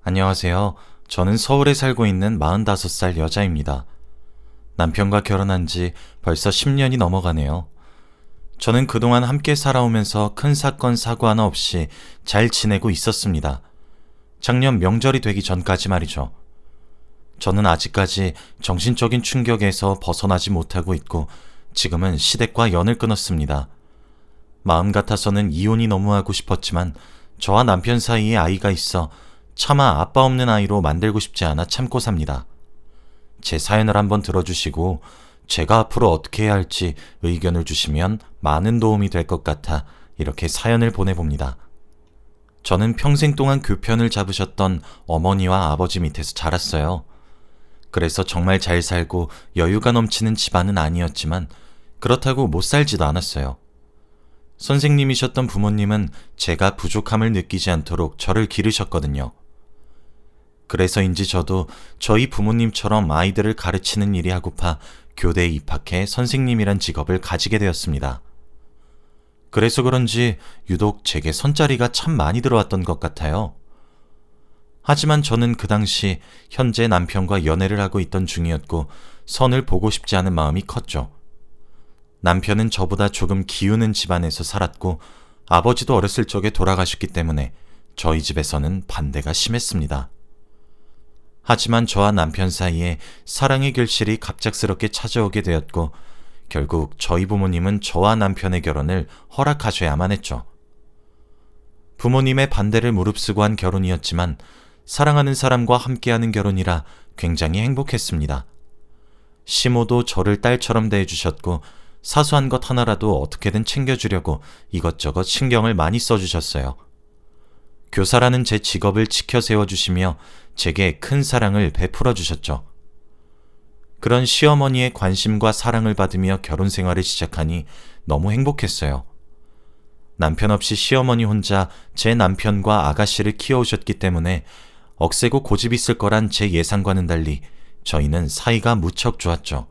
안녕하세요. 저는 서울에 살고 있는 45살 여자입니다. 남편과 결혼한 지 벌써 10년이 넘어가네요. 저는 그동안 함께 살아오면서 큰 사건, 사고 하나 없이 잘 지내고 있었습니다. 작년 명절이 되기 전까지 말이죠. 저는 아직까지 정신적인 충격에서 벗어나지 못하고 있고 지금은 시댁과 연을 끊었습니다. 마음 같아서는 이혼이 너무 하고 싶었지만 저와 남편 사이에 아이가 있어 차마 아빠 없는 아이로 만들고 싶지 않아 참고 삽니다. 제 사연을 한번 들어주시고 제가 앞으로 어떻게 해야 할지 의견을 주시면 많은 도움이 될 것 같아 이렇게 사연을 보내봅니다. 저는 평생 동안 교편을 잡으셨던 어머니와 아버지 밑에서 자랐어요. 그래서 정말 잘 살고 여유가 넘치는 집안은 아니었지만 그렇다고 못 살지도 않았어요. 선생님이셨던 부모님은 제가 부족함을 느끼지 않도록 저를 기르셨거든요. 그래서인지 저도 저희 부모님처럼 아이들을 가르치는 일이 하고파 교대에 입학해 선생님이란 직업을 가지게 되었습니다. 그래서 그런지 유독 제게 선자리가 참 많이 들어왔던 것 같아요. 하지만 저는 그 당시 현재 남편과 연애를 하고 있던 중이었고 선을 보고 싶지 않은 마음이 컸죠. 남편은 저보다 조금 기우는 집안에서 살았고 아버지도 어렸을 적에 돌아가셨기 때문에 저희 집에서는 반대가 심했습니다. 하지만 저와 남편 사이에 사랑의 결실이 갑작스럽게 찾아오게 되었고 결국 저희 부모님은 저와 남편의 결혼을 허락하셔야만 했죠. 부모님의 반대를 무릅쓰고 한 결혼이었지만 사랑하는 사람과 함께하는 결혼이라 굉장히 행복했습니다. 시모도 저를 딸처럼 대해주셨고 사소한 것 하나라도 어떻게든 챙겨주려고 이것저것 신경을 많이 써주셨어요. 교사라는 제 직업을 지켜 세워주시며 제게 큰 사랑을 베풀어 주셨죠. 그런 시어머니의 관심과 사랑을 받으며 결혼 생활을 시작하니 너무 행복했어요. 남편 없이 시어머니 혼자 제 남편과 아가씨를 키워오셨기 때문에 억세고 고집 있을 거란 제 예상과는 달리 저희는 사이가 무척 좋았죠.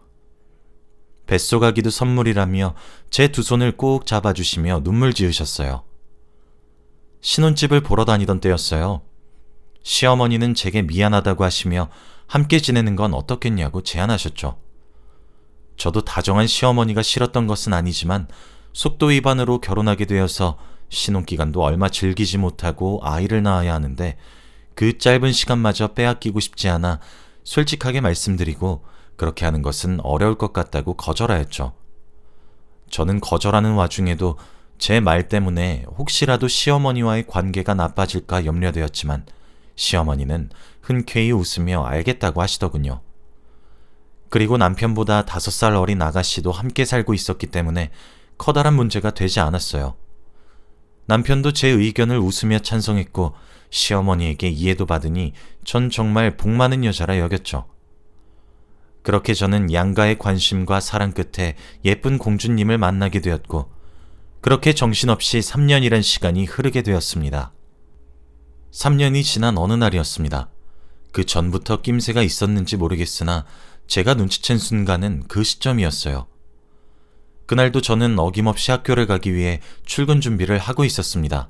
뱃속아기도 선물이라며 제 두 손을 꼭 잡아주시며 눈물 지으셨어요. 신혼집을 보러 다니던 때였어요. 시어머니는 제게 미안하다고 하시며 함께 지내는 건 어떻겠냐고 제안하셨죠. 저도 다정한 시어머니가 싫었던 것은 아니지만 속도 위반으로 결혼하게 되어서 신혼기간도 얼마 즐기지 못하고 아이를 낳아야 하는데 그 짧은 시간마저 빼앗기고 싶지 않아 솔직하게 말씀드리고 그렇게 하는 것은 어려울 것 같다고 거절하였죠. 저는 거절하는 와중에도 제 말 때문에 혹시라도 시어머니와의 관계가 나빠질까 염려되었지만 시어머니는 흔쾌히 웃으며 알겠다고 하시더군요. 그리고 남편보다 5살 어린 아가씨도 함께 살고 있었기 때문에 커다란 문제가 되지 않았어요. 남편도 제 의견을 웃으며 찬성했고 시어머니에게 이해도 받으니 전 정말 복 많은 여자라 여겼죠. 그렇게 저는 양가의 관심과 사랑 끝에 예쁜 공주님을 만나게 되었고 그렇게 정신없이 3년이란 시간이 흐르게 되었습니다. 3년이 지난 어느 날이었습니다. 그 전부터 낌새가 있었는지 모르겠으나 제가 눈치챈 순간은 그 시점이었어요. 그날도 저는 어김없이 학교를 가기 위해 출근 준비를 하고 있었습니다.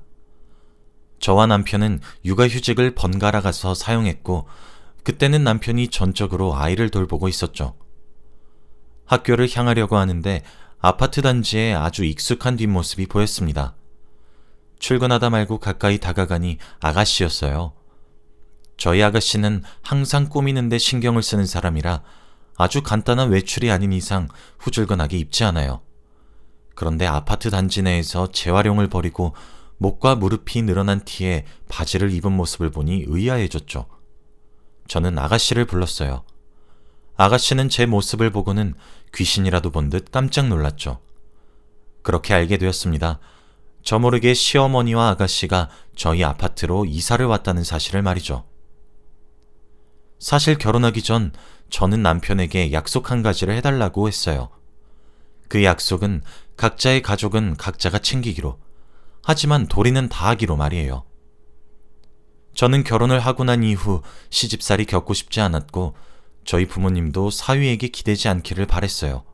저와 남편은 육아휴직을 번갈아 가서 사용했고 그때는 남편이 전적으로 아이를 돌보고 있었죠. 학교를 향하려고 하는데 아파트 단지에 아주 익숙한 뒷모습이 보였습니다. 출근하다 말고 가까이 다가가니 아가씨였어요. 저희 아가씨는 항상 꾸미는데 신경을 쓰는 사람이라 아주 간단한 외출이 아닌 이상 후줄근하게 입지 않아요. 그런데 아파트 단지 내에서 재활용을 벌이고 목과 무릎이 늘어난 티에 바지를 입은 모습을 보니 의아해졌죠. 저는 아가씨를 불렀어요. 아가씨는 제 모습을 보고는 귀신이라도 본 듯 깜짝 놀랐죠. 그렇게 알게 되었습니다. 저 모르게 시어머니와 아가씨가 저희 아파트로 이사를 왔다는 사실을 말이죠. 사실 결혼하기 전 저는 남편에게 약속 한 가지를 해달라고 했어요. 그 약속은 각자의 가족은 각자가 챙기기로, 하지만 도리는 다 하기로 말이에요. 저는 결혼을 하고 난 이후 시집살이 겪고 싶지 않았고 저희 부모님도 사위에게 기대지 않기를 바랬어요.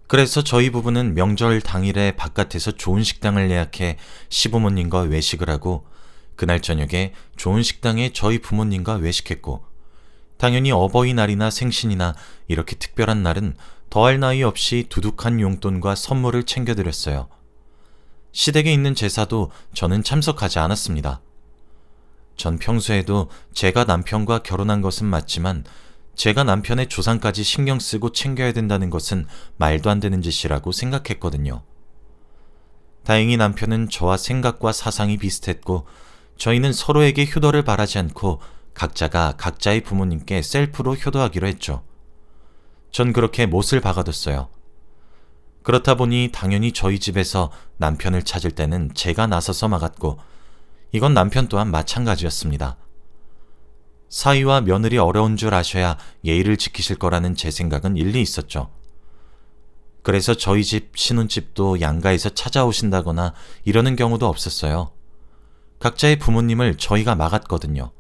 그래서 저희 부부는 명절 당일에 바깥에서 좋은 식당을 예약해 시부모님과 외식을 하고 그날 저녁에 좋은 식당에 저희 부모님과 외식했고, 당연히 어버이날이나 생신이나 이렇게 특별한 날은 더할 나위 없이 두둑한 용돈과 선물을 챙겨드렸어요. 시댁에 있는 제사도 저는 참석하지 않았습니다. 전 평소에도 제가 남편과 결혼한 것은 맞지만 제가 남편의 조상까지 신경 쓰고 챙겨야 된다는 것은 말도 안 되는 짓이라고 생각했거든요. 다행히 남편은 저와 생각과 사상이 비슷했고 저희는 서로에게 효도를 바라지 않고 각자가 각자의 부모님께 셀프로 효도하기로 했죠. 전 그렇게 못을 박아뒀어요. 그렇다 보니 당연히 저희 집에서 남편을 찾을 때는 제가 나서서 막았고 이건 남편 또한 마찬가지였습니다. 사위와 며느리 어려운 줄 아셔야 예의를 지키실 거라는 제 생각은 일리 있었죠. 그래서 저희 집 신혼집도 양가에서 찾아오신다거나 이러는 경우도 없었어요. 각자의 부모님을 저희가 막았거든요.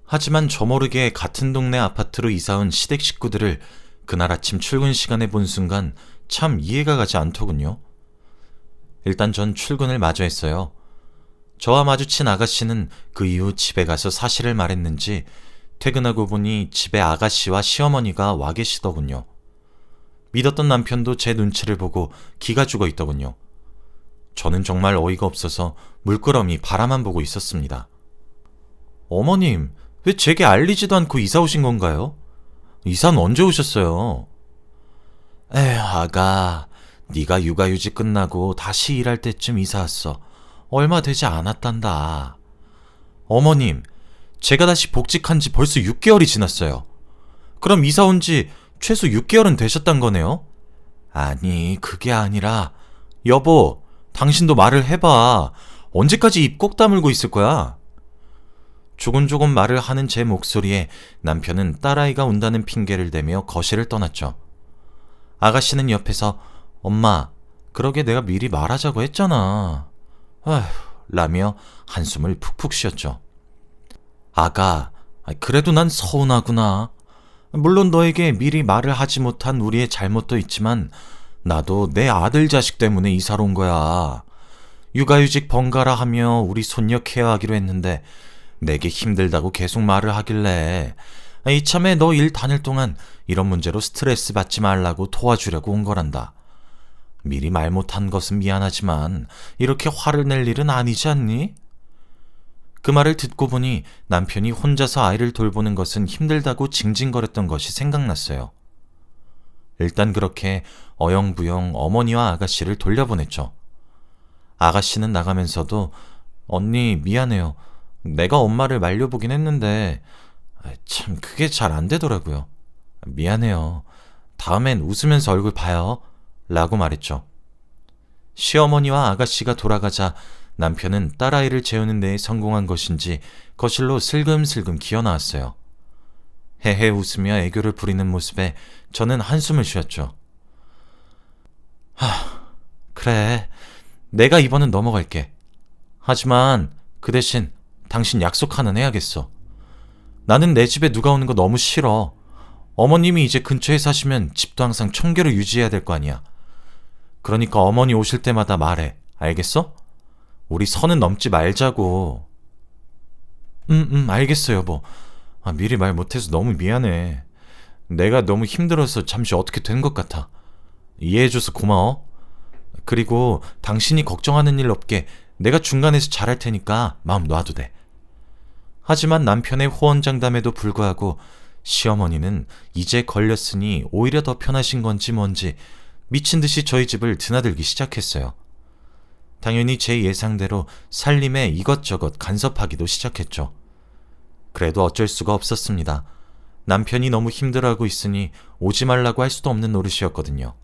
하지만 저 모르게 같은 동네 아파트로 이사온 시댁 식구들을 그날 아침 출근 시간에 본 순간 참 이해가 가지 않더군요. 일단 전 출근을 마저 했어요. 저와 마주친 아가씨는 그 이후 집에 가서 사실을 말했는지 퇴근하고 보니 집에 아가씨와 시어머니가 와 계시더군요. 믿었던 남편도 제 눈치를 보고 기가 죽어 있더군요. 저는 정말 어이가 없어서 물끄러미 바라만 보고 있었습니다. 어머님, 왜 제게 알리지도 않고 이사 오신 건가요? 이사는 언제 오셨어요? 에휴, 아가, 네가 육아휴직 끝나고 다시 일할 때쯤 이사 왔어. 얼마 되지 않았단다. 어머님, 제가 다시 복직한 지 벌써 6개월이 지났어요. 그럼 이사 온 지 최소 6개월은 되셨단 거네요? 아니, 그게 아니라 여보, 당신도 말을 해봐. 언제까지 입 꼭 다물고 있을 거야? 조곤조곤 말을 하는 제 목소리에 남편은 딸아이가 운다는 핑계를 대며 거실을 떠났죠. 아가씨는 옆에서 엄마, 그러게 내가 미리 말하자고 했잖아. 아휴, 라며 한숨을 푹푹 쉬었죠. 아가, 그래도 난 서운하구나. 물론 너에게 미리 말을 하지 못한 우리의 잘못도 있지만 나도 내 아들 자식 때문에 이사로 온 거야. 육아휴직 번갈아 하며 우리 손녀 케어하기로 했는데 내게 힘들다고 계속 말을 하길래 이참에 너 일 다닐 동안 이런 문제로 스트레스 받지 말라고 도와주려고 온 거란다. 미리 말 못한 것은 미안하지만 이렇게 화를 낼 일은 아니지 않니? 그 말을 듣고 보니 남편이 혼자서 아이를 돌보는 것은 힘들다고 징징거렸던 것이 생각났어요. 일단 그렇게 어영부영 어머니와 아가씨를 돌려보냈죠. 아가씨는 나가면서도 언니 미안해요. 내가 엄마를 말려보긴 했는데 참 그게 잘 안 되더라고요. 미안해요. 다음엔 웃으면서 얼굴 봐요. 라고 말했죠. 시어머니와 아가씨가 돌아가자 남편은 딸아이를 재우는 데에 성공한 것인지 거실로 슬금슬금 기어나왔어요. 헤헤 웃으며 애교를 부리는 모습에 저는 한숨을 쉬었죠. 그래. 내가 이번은 넘어갈게. 하지만 그 대신 당신 약속 하나는 해야겠어. 나는 내 집에 누가 오는 거 너무 싫어. 어머님이 이제 근처에 사시면 집도 항상 청결을 유지해야 될 거 아니야. 그러니까 어머니 오실 때마다 말해. 알겠어? 우리 선은 넘지 말자고. 알겠어 여보. 미리 말 못해서 너무 미안해. 내가 너무 힘들어서 잠시 어떻게 된 것 같아. 이해해줘서 고마워. 그리고 당신이 걱정하는 일 없게 내가 중간에서 잘할 테니까 마음 놔도 돼. 하지만 남편의 호언장담에도 불구하고 시어머니는 이제 걸렸으니 오히려 더 편하신 건지 뭔지 미친 듯이 저희 집을 드나들기 시작했어요. 당연히 제 예상대로 살림에 이것저것 간섭하기도 시작했죠. 그래도 어쩔 수가 없었습니다. 남편이 너무 힘들어하고 있으니 오지 말라고 할 수도 없는 노릇이었거든요.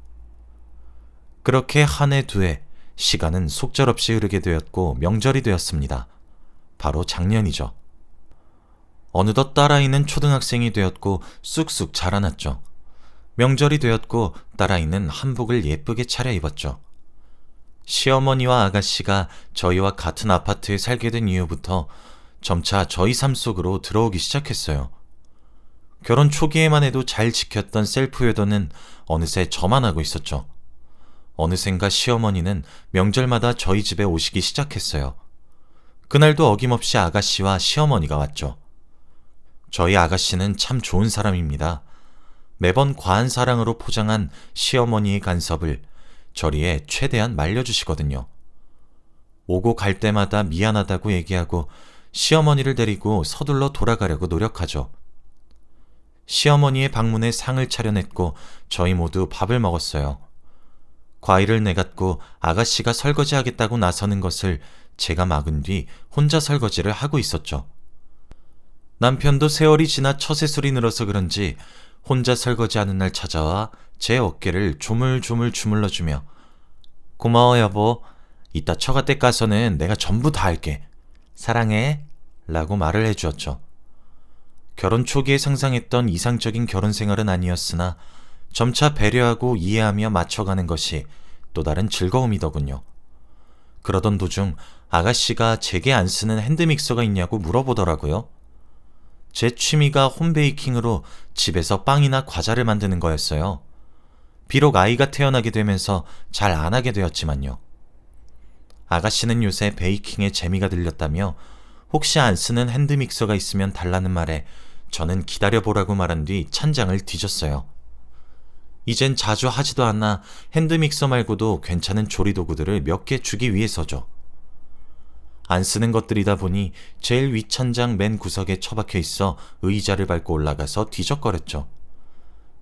그렇게 한 해 두 해 시간은 속절없이 흐르게 되었고 명절이 되었습니다. 바로 작년이죠. 어느덧 딸아이는 초등학생이 되었고 쑥쑥 자라났죠. 명절이 되었고 딸아이는 한복을 예쁘게 차려입었죠. 시어머니와 아가씨가 저희와 같은 아파트에 살게 된 이후부터 점차 저희 삶 속으로 들어오기 시작했어요. 결혼 초기에만 해도 잘 지켰던 셀프 효도는 어느새 저만 하고 있었죠. 어느샌가 시어머니는 명절마다 저희 집에 오시기 시작했어요. 그날도 어김없이 아가씨와 시어머니가 왔죠. 저희 아가씨는 참 좋은 사람입니다. 매번 과한 사랑으로 포장한 시어머니의 간섭을 저리에 최대한 말려주시거든요. 오고 갈 때마다 미안하다고 얘기하고 시어머니를 데리고 서둘러 돌아가려고 노력하죠. 시어머니의 방문에 상을 차려냈고 저희 모두 밥을 먹었어요. 과일을 내갖고 아가씨가 설거지하겠다고 나서는 것을 제가 막은 뒤 혼자 설거지를 하고 있었죠. 남편도 세월이 지나 처세술이 늘어서 그런지 혼자 설거지하는 날 찾아와 제 어깨를 조물조물 주물러주며 고마워 여보, 이따 처가댁 가서는 내가 전부 다 할게. 사랑해 라고 말을 해주었죠. 결혼 초기에 상상했던 이상적인 결혼 생활은 아니었으나 점차 배려하고 이해하며 맞춰가는 것이 또 다른 즐거움이더군요. 그러던 도중 아가씨가 제게 안 쓰는 핸드믹서가 있냐고 물어보더라고요. 제 취미가 홈베이킹으로 집에서 빵이나 과자를 만드는 거였어요. 비록 아이가 태어나게 되면서 잘 안 하게 되었지만요. 아가씨는 요새 베이킹에 재미가 들렸다며 혹시 안 쓰는 핸드믹서가 있으면 달라는 말에 저는 기다려보라고 말한 뒤 찬장을 뒤졌어요. 이젠 자주 하지도 않아 핸드믹서 말고도 괜찮은 조리도구들을 몇 개 주기 위해서죠. 안 쓰는 것들이다 보니 제일 윗천장 맨 구석에 처박혀 있어 의자를 밟고 올라가서 뒤적거렸죠.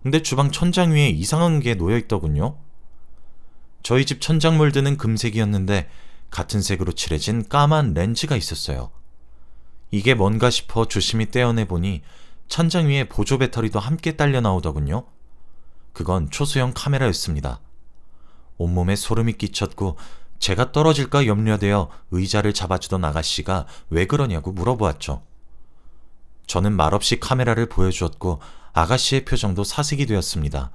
근데 주방 천장 위에 이상한 게 놓여있더군요. 저희 집 천장 몰드는 금색이었는데 같은 색으로 칠해진 까만 렌즈가 있었어요. 이게 뭔가 싶어 조심히 떼어내보니 천장 위에 보조 배터리도 함께 딸려 나오더군요. 그건 초소형 카메라였습니다. 온몸에 소름이 끼쳤고 제가 떨어질까 염려되어 의자를 잡아주던 아가씨가 왜 그러냐고 물어보았죠. 저는 말없이 카메라를 보여주었고 아가씨의 표정도 사색이 되었습니다.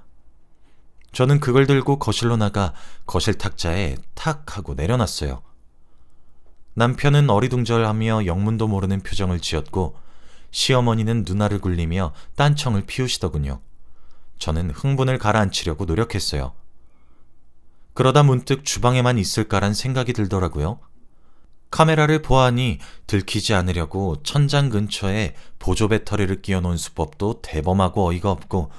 저는 그걸 들고 거실로 나가 거실 탁자에 탁 하고 내려놨어요. 남편은 어리둥절하며 영문도 모르는 표정을 지었고 시어머니는 눈알을 굴리며 딴청을 피우시더군요. 저는 흥분을 가라앉히려고 노력했어요. 그러다 문득 주방에만 있을까란 생각이 들더라고요. 카메라를 보아하니 들키지 않으려고 천장 근처에 보조 배터리를 끼워놓은 수법도 대범하고 어이가 없고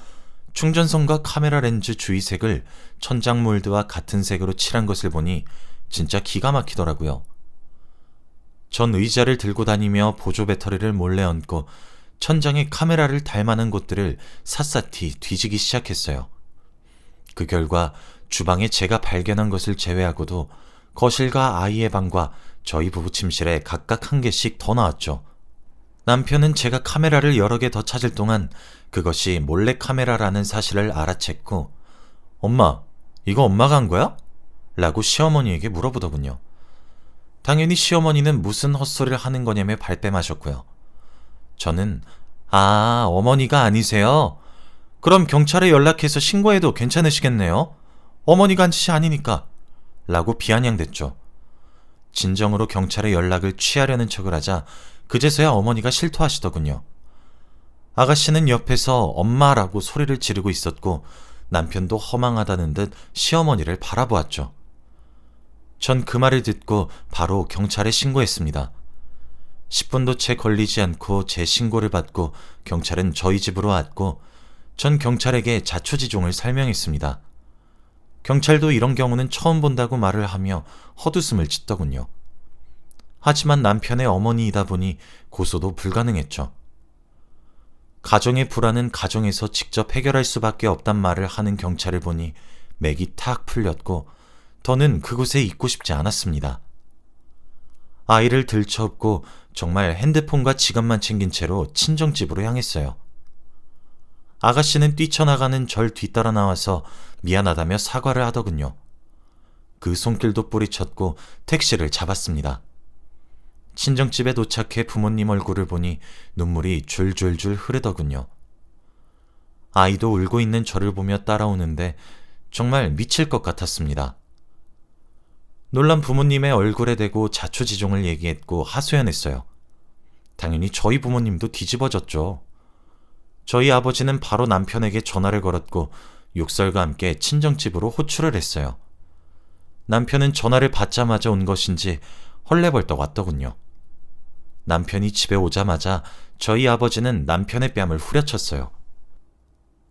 충전선과 카메라 렌즈 주위색을 천장 몰드와 같은 색으로 칠한 것을 보니 진짜 기가 막히더라고요. 전 의자를 들고 다니며 보조 배터리를 몰래 얹고 천장에 카메라를 달만한 곳들을 샅샅이 뒤지기 시작했어요. 그 결과 주방에 제가 발견한 것을 제외하고도 거실과 아이의 방과 저희 부부 침실에 각각 한 개씩 더 나왔죠. 남편은 제가 카메라를 여러 개 더 찾을 동안 그것이 몰래 카메라라는 사실을 알아챘고 엄마, 이거 엄마가 한 거야? 라고 시어머니에게 물어보더군요. 당연히 시어머니는 무슨 헛소리를 하는 거냐며 발뺌하셨고요. 저는 어머니가 아니세요? 그럼 경찰에 연락해서 신고해도 괜찮으시겠네요? 어머니가 한 짓이 아니니까 라고 비아냥댔죠. 진정으로 경찰에 연락을 취하려는 척을 하자 그제서야 어머니가 실토하시더군요. 아가씨는 옆에서 엄마라고 소리를 지르고 있었고 남편도 허망하다는 듯 시어머니를 바라보았죠. 전 그 말을 듣고 바로 경찰에 신고했습니다. 10분도 채 걸리지 않고 제 신고를 받고 경찰은 저희 집으로 왔고 전 경찰에게 자초지종을 설명했습니다. 경찰도 이런 경우는 처음 본다고 말을 하며 헛웃음을 짓더군요. 하지만 남편의 어머니이다 보니 고소도 불가능했죠. 가정의 불안은 가정에서 직접 해결할 수밖에 없단 말을 하는 경찰을 보니 맥이 탁 풀렸고 더는 그곳에 있고 싶지 않았습니다. 아이를 들쳐업고 정말 핸드폰과 지갑만 챙긴 채로 친정집으로 향했어요. 아가씨는 뛰쳐나가는 절 뒤따라 나와서 미안하다며 사과를 하더군요. 그 손길도 뿌리쳤고 택시를 잡았습니다. 친정집에 도착해 부모님 얼굴을 보니 눈물이 줄줄줄 흐르더군요. 아이도 울고 있는 저를 보며 따라오는데 정말 미칠 것 같았습니다. 놀란 부모님의 얼굴에 대고 자초지종을 얘기했고 하소연했어요. 당연히 저희 부모님도 뒤집어졌죠. 저희 아버지는 바로 남편에게 전화를 걸었고 욕설과 함께 친정집으로 호출을 했어요. 남편은 전화를 받자마자 온 것인지 헐레벌떡 왔더군요. 남편이 집에 오자마자 저희 아버지는 남편의 뺨을 후려쳤어요.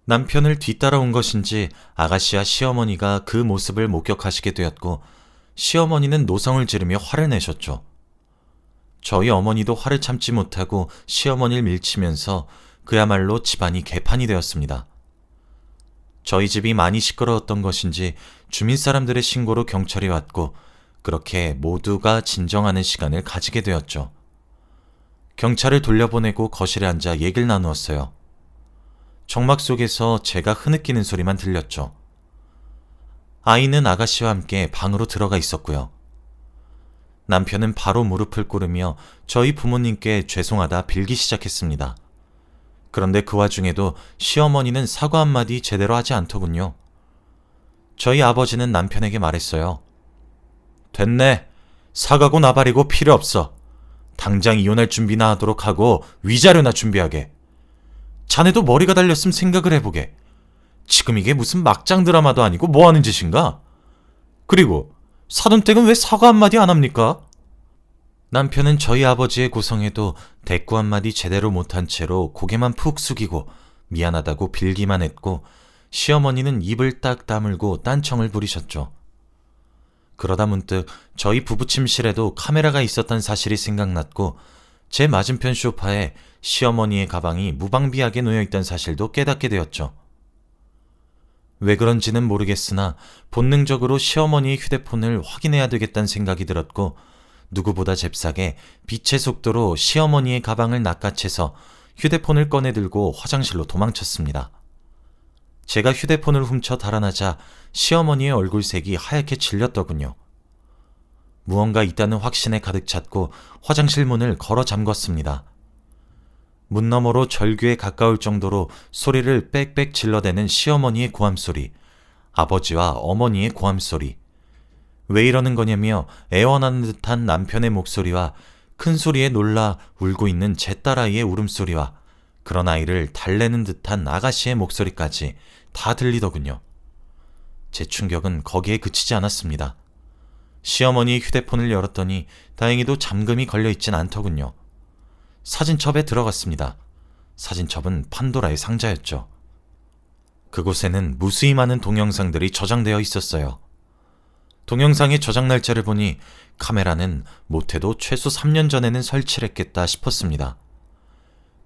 남편을 뒤따라온 것인지 아가씨와 시어머니가 그 모습을 목격하시게 되었고 시어머니는 노성을 지르며 화를 내셨죠. 저희 어머니도 화를 참지 못하고 시어머니를 밀치면서 그야말로 집안이 개판이 되었습니다. 저희 집이 많이 시끄러웠던 것인지 주민 사람들의 신고로 경찰이 왔고 그렇게 모두가 진정하는 시간을 가지게 되었죠. 경찰을 돌려보내고 거실에 앉아 얘기를 나누었어요. 정막 속에서 제가 흐느끼는 소리만 들렸죠. 아이는 아가씨와 함께 방으로 들어가 있었고요. 남편은 바로 무릎을 꿇으며 저희 부모님께 죄송하다 빌기 시작했습니다. 그런데 그 와중에도 시어머니는 사과 한마디 제대로 하지 않더군요. 저희 아버지는 남편에게 말했어요. 됐네. 사과고 나발이고 필요 없어. 당장 이혼할 준비나 하도록 하고 위자료나 준비하게. 자네도 머리가 달렸음 생각을 해보게. 지금 이게 무슨 막장 드라마도 아니고 뭐 하는 짓인가? 그리고 사돈댁은 왜 사과 한마디 안 합니까? 남편은 저희 아버지의 고성에도 대꾸 한마디 제대로 못한 채로 고개만 푹 숙이고 미안하다고 빌기만 했고 시어머니는 입을 딱 다물고 딴청을 부리셨죠. 그러다 문득 저희 부부 침실에도 카메라가 있었던 사실이 생각났고 제 맞은편 소파에 시어머니의 가방이 무방비하게 놓여있던 사실도 깨닫게 되었죠. 왜 그런지는 모르겠으나 본능적으로 시어머니의 휴대폰을 확인해야 되겠다는 생각이 들었고 누구보다 잽싸게 빛의 속도로 시어머니의 가방을 낚아채서 휴대폰을 꺼내 들고 화장실로 도망쳤습니다. 제가 휴대폰을 훔쳐 달아나자 시어머니의 얼굴색이 하얗게 질렸더군요. 무언가 있다는 확신에 가득 찼고 화장실 문을 걸어 잠궜습니다. 문 너머로 절규에 가까울 정도로 소리를 빽빽 질러대는 시어머니의 고함소리, 아버지와 어머니의 고함소리. 왜 이러는 거냐며 애원하는 듯한 남편의 목소리와 큰 소리에 놀라 울고 있는 제 딸아이의 울음소리와 그런 아이를 달래는 듯한 아가씨의 목소리까지 다 들리더군요. 제 충격은 거기에 그치지 않았습니다. 시어머니의 휴대폰을 열었더니 다행히도 잠금이 걸려있진 않더군요. 사진첩에 들어갔습니다. 사진첩은 판도라의 상자였죠. 그곳에는 무수히 많은 동영상들이 저장되어 있었어요. 동영상의 저장 날짜를 보니 카메라는 못해도 최소 3년 전에는 설치를 했겠다 싶었습니다.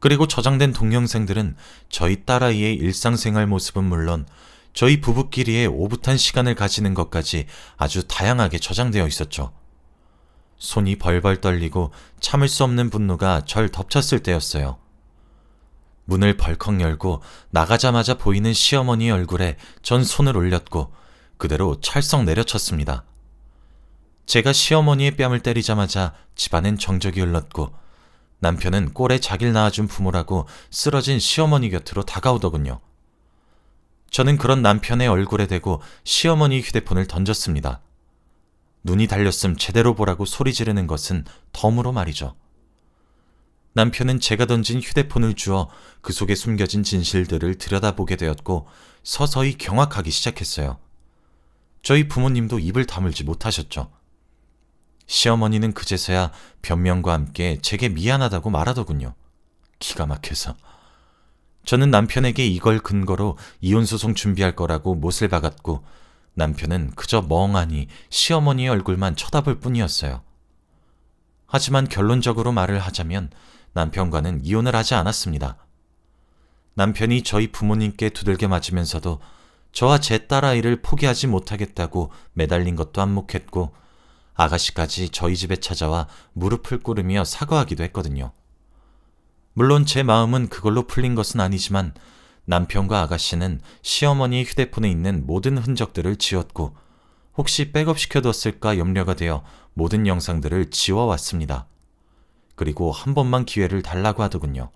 그리고 저장된 동영상들은 저희 딸아이의 일상생활 모습은 물론 저희 부부끼리의 오붓한 시간을 가지는 것까지 아주 다양하게 저장되어 있었죠. 손이 벌벌 떨리고 참을 수 없는 분노가 절 덮쳤을 때였어요. 문을 벌컥 열고 나가자마자 보이는 시어머니의 얼굴에 전 손을 올렸고 그대로 찰썩 내려쳤습니다. 제가 시어머니의 뺨을 때리자마자 집안엔 정적이 흘렀고 남편은 꼴에 자기를 낳아준 부모라고 쓰러진 시어머니 곁으로 다가오더군요. 저는 그런 남편의 얼굴에 대고 시어머니 휴대폰을 던졌습니다. 눈이 달렸음 제대로 보라고 소리 지르는 것은 덤으로 말이죠. 남편은 제가 던진 휴대폰을 주어 그 속에 숨겨진 진실들을 들여다보게 되었고 서서히 경악하기 시작했어요. 저희 부모님도 입을 다물지 못하셨죠. 시어머니는 그제서야 변명과 함께 제게 미안하다고 말하더군요. 기가 막혀서. 저는 남편에게 이걸 근거로 이혼소송 준비할 거라고 못을 박았고 남편은 그저 멍하니 시어머니의 얼굴만 쳐다볼 뿐이었어요. 하지만 결론적으로 말을 하자면 남편과는 이혼을 하지 않았습니다. 남편이 저희 부모님께 두들겨 맞으면서도 저와 제 딸아이를 포기하지 못하겠다고 매달린 것도 한몫했고 아가씨까지 저희 집에 찾아와 무릎을 꿇으며 사과하기도 했거든요. 물론 제 마음은 그걸로 풀린 것은 아니지만 남편과 아가씨는 시어머니의 휴대폰에 있는 모든 흔적들을 지웠고 혹시 백업시켜뒀을까 염려가 되어 모든 영상들을 지워왔습니다. 그리고 한 번만 기회를 달라고 하더군요.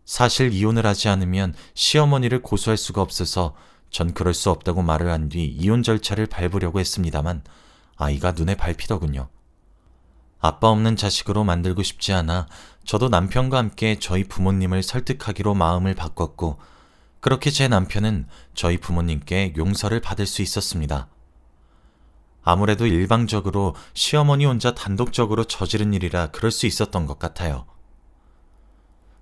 사실 이혼을 하지 않으면 시어머니를 고소할 수가 없어서 전 그럴 수 없다고 말을 한 뒤 이혼 절차를 밟으려고 했습니다만 아이가 눈에 밟히더군요. 아빠 없는 자식으로 만들고 싶지 않아 저도 남편과 함께 저희 부모님을 설득하기로 마음을 바꿨고 그렇게 제 남편은 저희 부모님께 용서를 받을 수 있었습니다. 아무래도 일방적으로 시어머니 혼자 단독적으로 저지른 일이라 그럴 수 있었던 것 같아요.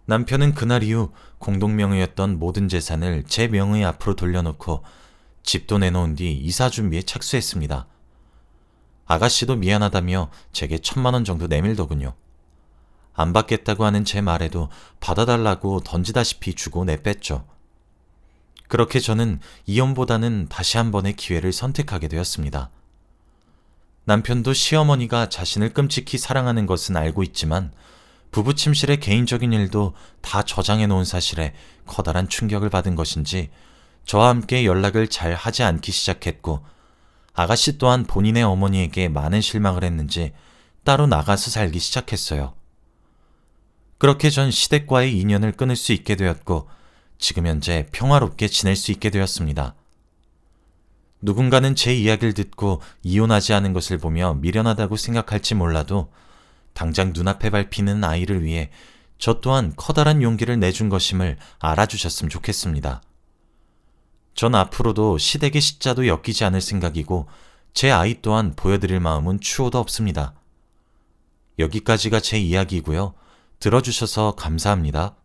남편은 그날 이후 공동명의였던 모든 재산을 제 명의 앞으로 돌려놓고 집도 내놓은 뒤 이사 준비에 착수했습니다. 아가씨도 미안하다며 제게 1,000만 원 정도 내밀더군요. 안 받겠다고 하는 제 말에도 받아달라고 던지다시피 주고 내뺐죠. 그렇게 저는 이혼보다는 다시 한 번의 기회를 선택하게 되었습니다. 남편도 시어머니가 자신을 끔찍히 사랑하는 것은 알고 있지만 부부 침실의 개인적인 일도 다 저장해 놓은 사실에 커다란 충격을 받은 것인지 저와 함께 연락을 잘 하지 않기 시작했고, 아가씨 또한 본인의 어머니에게 많은 실망을 했는지 따로 나가서 살기 시작했어요. 그렇게 전 시댁과의 인연을 끊을 수 있게 되었고, 지금 현재 평화롭게 지낼 수 있게 되었습니다. 누군가는 제 이야기를 듣고 이혼하지 않은 것을 보며 미련하다고 생각할지 몰라도 당장 눈앞에 밟히는 아이를 위해 저 또한 커다란 용기를 내준 것임을 알아주셨으면 좋겠습니다. 전 앞으로도 시댁의 시자도 엮이지 않을 생각이고 제 아이 또한 보여드릴 마음은 추호도 없습니다. 여기까지가 제 이야기이고요. 들어주셔서 감사합니다.